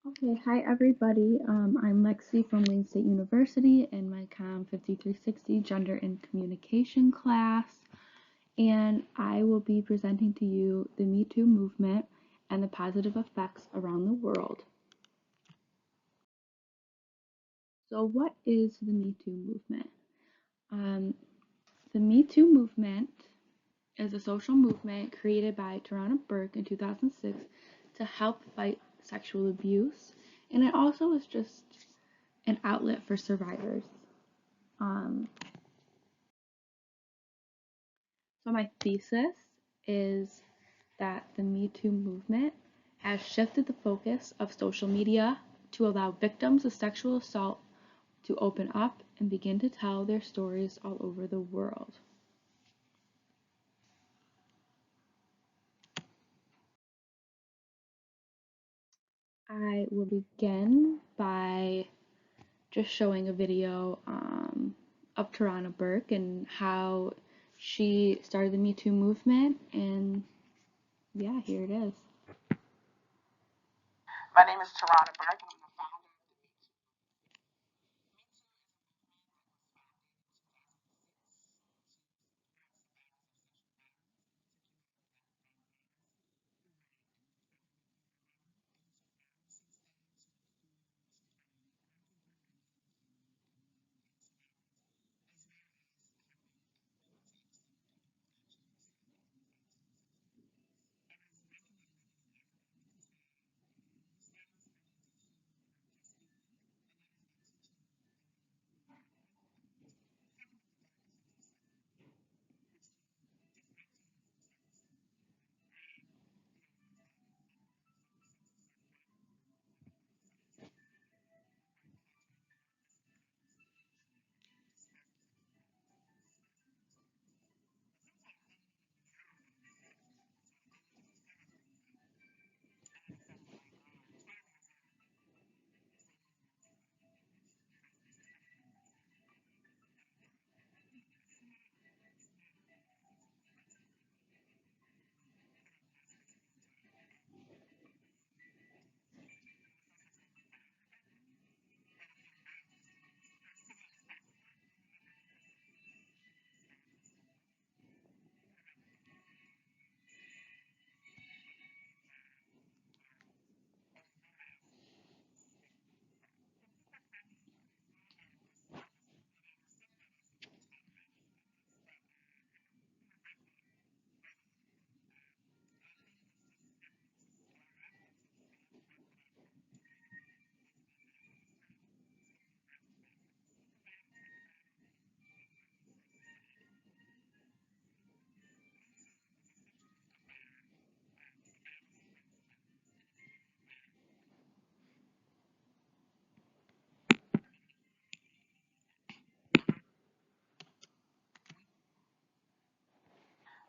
Okay, hi everybody. I'm Lexi from Wayne State University in my COM 5360 Gender and Communication class, and I will be presenting to you the Me Too movement and the positive effects around the world. So, what is the Me Too movement? Um, the Me Too movement is a social movement created by Tarana Burke in 2006 to help fight sexual abuse, and it also is just an outlet for survivors. Um, so my thesis is that the Me Too movement has shifted the focus of social media to allow victims of sexual assault to open up and begin to tell their stories all over the world. I will begin by just showing a video of Tarana Burke and how she started the Me Too movement, and yeah, here it is. My name is Tarana Burke, and I'm the founder.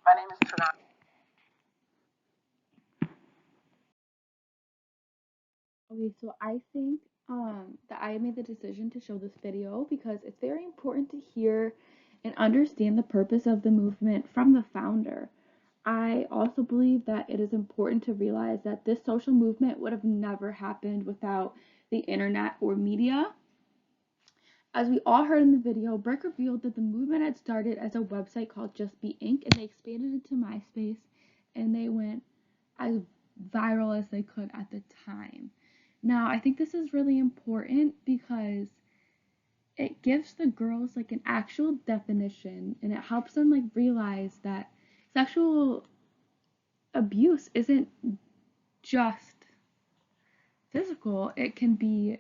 My name is Tarana. Okay, so I think that I made the decision to show this video because it's very important to hear and understand the purpose of the movement from the founder. I also believe that it is important to realize that this social movement would have never happened without the internet or media. As we all heard in the video, Burke revealed that the movement had started as a website called Just Be Inc. and they expanded it to MySpace and they went as viral as they could at the time. Now, I think this is really important because it gives the girls like an actual definition and it helps them like realize that sexual abuse isn't just physical, it can be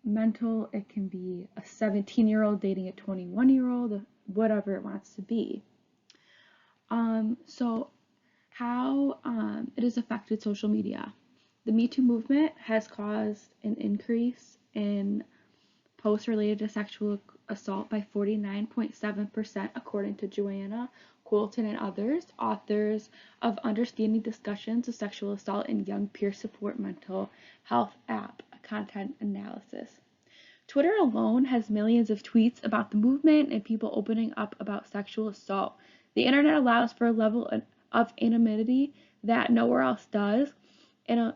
mental, it can be a 17-year-old dating a 21-year-old, whatever it wants to be. So how it has affected social media. The Me Too movement has caused an increase in posts related to sexual assault by 49.7%, according to Joanna Coulton and others, authors of Understanding Discussions of Sexual Assault in Young Peer Support Mental Health app, content analysis. Twitter alone has millions of tweets about the movement and people opening up about sexual assault. The internet allows for a level of anonymity that nowhere else does, and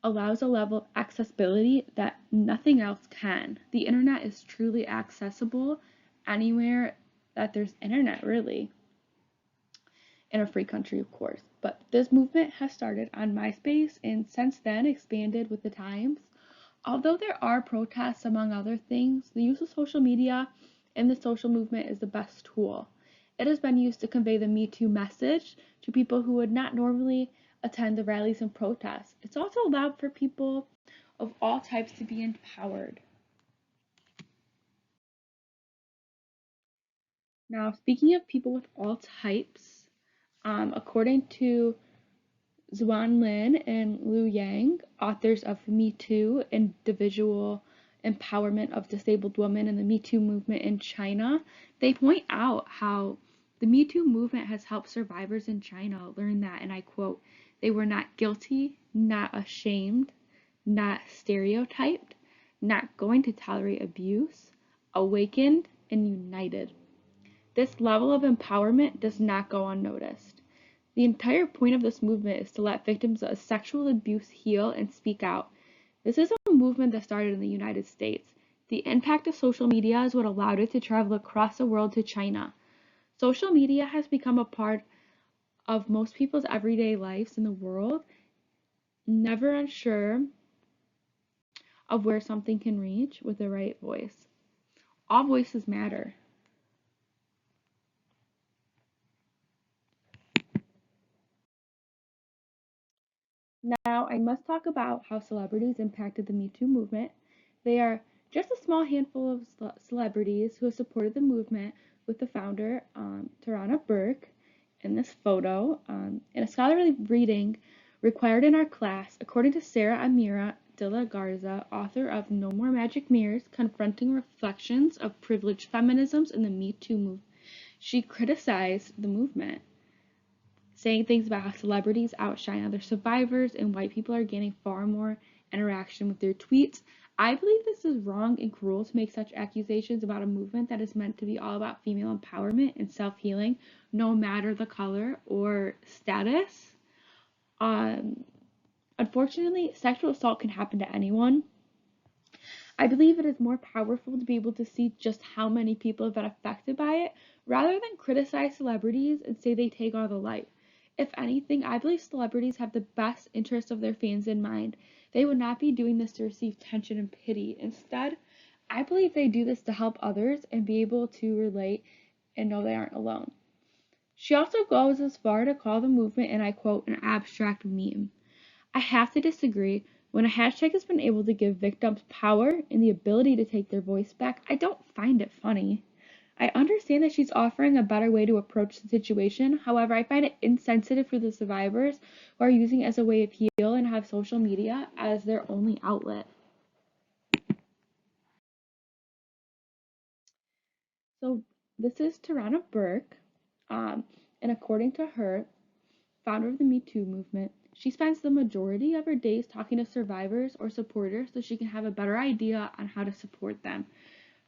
allows a level of accessibility that nothing else can. The internet is truly accessible anywhere that there's internet, really, in a free country, of course. But this movement has started on MySpace and since then expanded with the times. Although there are protests, among other things, the use of social media in the social movement is the best tool. It has been used to convey the Me Too message to people who would not normally attend the rallies and protests. It's also allowed for people of all types to be empowered. Now, speaking of people with all types, according to Zuan Lin and Liu Yang, authors of Me Too, Individual Empowerment of Disabled Women and the Me Too Movement in China, they point out how the Me Too movement has helped survivors in China learn that, and I quote, they were not guilty, not ashamed, not stereotyped, not going to tolerate abuse, awakened, and united. This level of empowerment does not go unnoticed. The entire point of this movement is to let victims of sexual abuse heal and speak out. This is a movement that started in the United States. The impact of social media is what allowed it to travel across the world to China. Social media has become a part of most people's everyday lives in the world, never unsure of where something can reach with the right voice. All voices matter. Now, I must talk about how celebrities impacted the Me Too movement. They are just a small handful of celebrities who have supported the movement, with the founder, Tarana Burke, in this photo. In a scholarly reading required in our class, according to Sarah Amira de la Garza, author of No More Magic Mirrors, Confronting Reflections of Privileged Feminisms in the Me Too Movement, she criticized the movement, saying things about how celebrities outshine other survivors and white people are gaining far more interaction with their tweets. I believe this is wrong and cruel to make such accusations about a movement that is meant to be all about female empowerment and self-healing, no matter the color or status. Um, Unfortunately, sexual assault can happen to anyone. I believe it is more powerful to be able to see just how many people have been affected by it rather than criticize celebrities and say they take all the light. If anything, I believe celebrities have the best interest of their fans in mind. They would not be doing this to receive attention and pity. Instead, I believe they do this to help others and be able to relate and know they aren't alone. She also goes as far to call the movement, and I quote, an abstract meme. I have to disagree. When a hashtag has been able to give victims power and the ability to take their voice back, I don't find it funny. I understand that she's offering a better way to approach the situation. However, I find it insensitive for the survivors who are using it as a way of heal and have social media as their only outlet. So this is Tarana Burke, um, and according to her, founder of the Me Too movement, she spends the majority of her days talking to survivors or supporters so she can have a better idea on how to support them.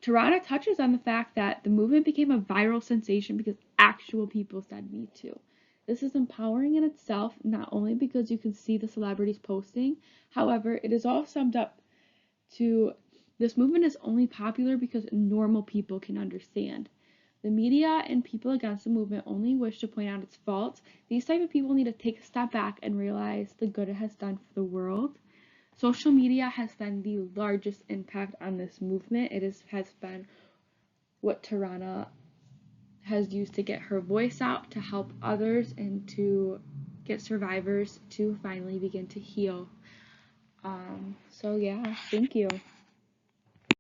Tarana touches on the fact that the movement became a viral sensation because actual people said Me Too. This is empowering in itself, not only because you can see the celebrities posting, however, it is all summed up to this movement is only popular because normal people can understand. The media and people against the movement only wish to point out its faults. These type of people need to take a step back and realize the good it has done for the world. Social media has been the largest impact on this movement. Has been what Tarana has used to get her voice out, to help others, and to get survivors to finally begin to heal. So yeah, thank you.